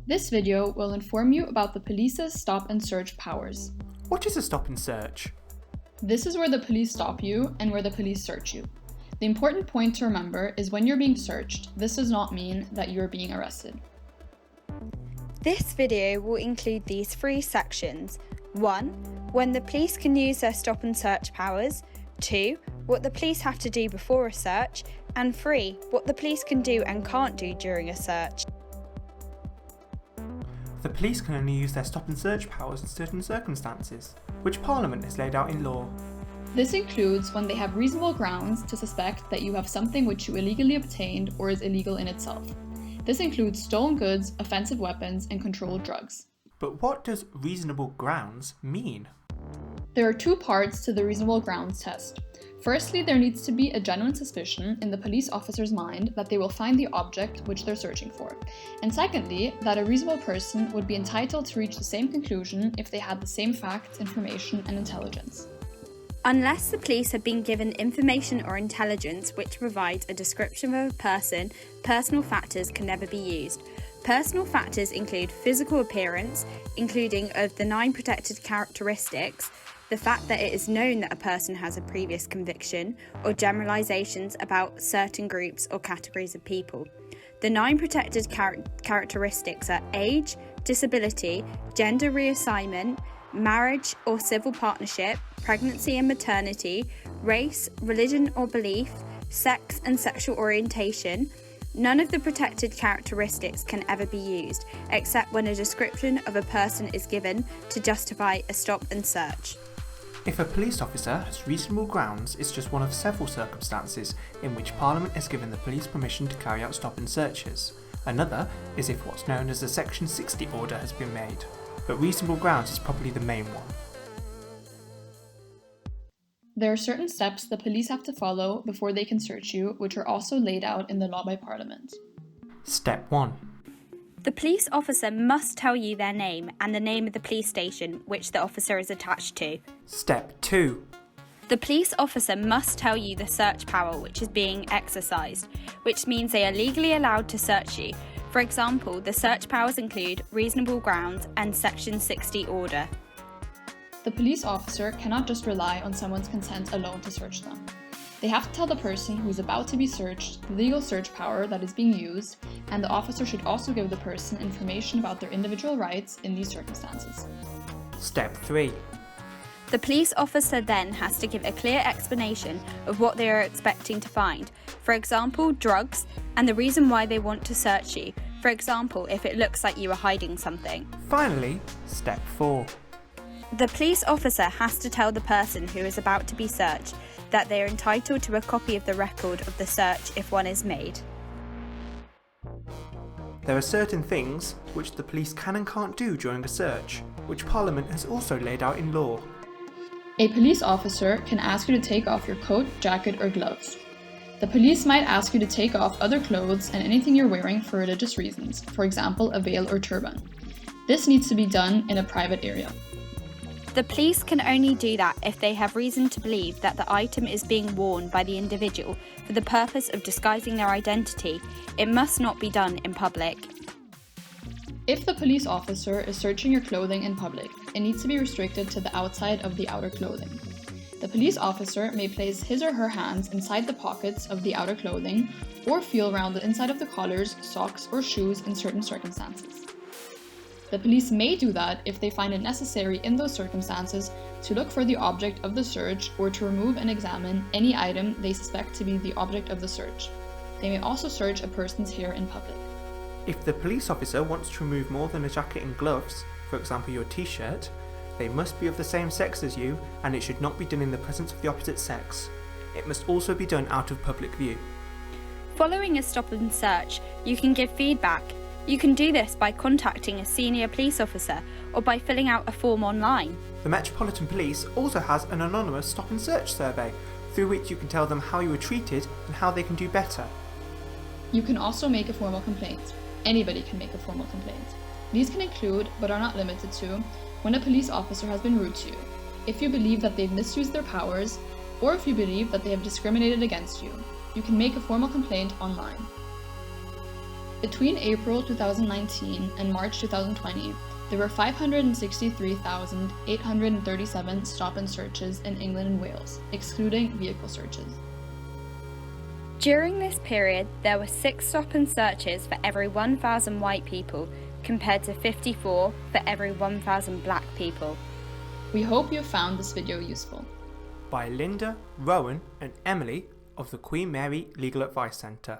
This video will inform you about the police's stop and search powers. What is a stop and search? This is where the police stop you and where the police search you. The important point to remember is when you're being searched, this does not mean that you're being arrested. This video will include these three sections. 1. When the police can use their stop and search powers. 2. What the police have to do before a search. And 3. What the police can do and can't do during a search. The police can only use their stop and search powers in certain circumstances, which Parliament has laid out in law. This includes when they have reasonable grounds to suspect that you have something which you illegally obtained or is illegal in itself. This includes stolen goods, offensive weapons, and controlled drugs. But what does reasonable grounds mean? There are two parts to the reasonable grounds test. Firstly, there needs to be a genuine suspicion in the police officer's mind that they will find the object which they're searching for. And secondly, that a reasonable person would be entitled to reach the same conclusion if they had the same facts, information, and intelligence. Unless the police have been given information or intelligence which provides a description of a person, personal factors can never be used. Personal factors include physical appearance, including of the 9 protected characteristics, the fact that it is known that a person has a previous conviction, or generalizations about certain groups or categories of people. The 9 protected characteristics are age, disability, gender reassignment, marriage or civil partnership, pregnancy and maternity, race, religion or belief, sex and sexual orientation. None of the protected characteristics can ever be used, except when a description of a person is given to justify a stop and search. If a police officer has reasonable grounds, it's just one of several circumstances in which Parliament has given the police permission to carry out stop and searches. Another is if what's known as a Section 60 order has been made, but reasonable grounds is probably the main one. There are certain steps the police have to follow before they can search you, which are also laid out in the law by Parliament. Step 1. The police officer must tell you their name and the name of the police station which the officer is attached to. Step 2. The police officer must tell you the search power which is being exercised, which means they are legally allowed to search you. For example, the search powers include reasonable grounds and Section 60 order. The police officer cannot just rely on someone's consent alone to search them. They have to tell the person who is about to be searched the legal search power that is being used, and the officer should also give the person information about their individual rights in these circumstances. Step 3. The police officer then has to give a clear explanation of what they are expecting to find. For example, drugs, and the reason why they want to search you. For example, if it looks like you are hiding something. Finally, Step 4. The police officer has to tell the person who is about to be searched that they are entitled to a copy of the record of the search if one is made. There are certain things which the police can and can't do during a search, which Parliament has also laid out in law. A police officer can ask you to take off your coat, jacket, or gloves. The police might ask you to take off other clothes and anything you're wearing for religious reasons, for example, a veil or turban. This needs to be done in a private area. The police can only do that if they have reason to believe that the item is being worn by the individual for the purpose of disguising their identity. It must not be done in public. If the police officer is searching your clothing in public, it needs to be restricted to the outside of the outer clothing. The police officer may place his or her hands inside the pockets of the outer clothing or feel around the inside of the collars, socks, or shoes in certain circumstances. The police may do that if they find it necessary in those circumstances to look for the object of the search or to remove and examine any item they suspect to be the object of the search. They may also search a person's hair in public. If the police officer wants to remove more than a jacket and gloves, for example your t-shirt, they must be of the same sex as you, and it should not be done in the presence of the opposite sex. It must also be done out of public view. Following a stop and search, you can give feedback. You can do this by contacting a senior police officer or by filling out a form online. The Metropolitan Police also has an anonymous stop and search survey, through which you can tell them how you were treated and how they can do better. You can also make a formal complaint. Anybody can make a formal complaint. These can include, but are not limited to, when a police officer has been rude to you, if you believe that they've misused their powers, or if you believe that they have discriminated against you. You can make a formal complaint online. Between April 2019 and March 2020, there were 563,837 stop and searches in England and Wales, excluding vehicle searches. During this period, there were 6 stop and searches for every 1,000 white people, compared to 54 for every 1,000 black people. We hope you found this video useful. By Linda, Rowan and Emily of the Queen Mary Legal Advice Centre.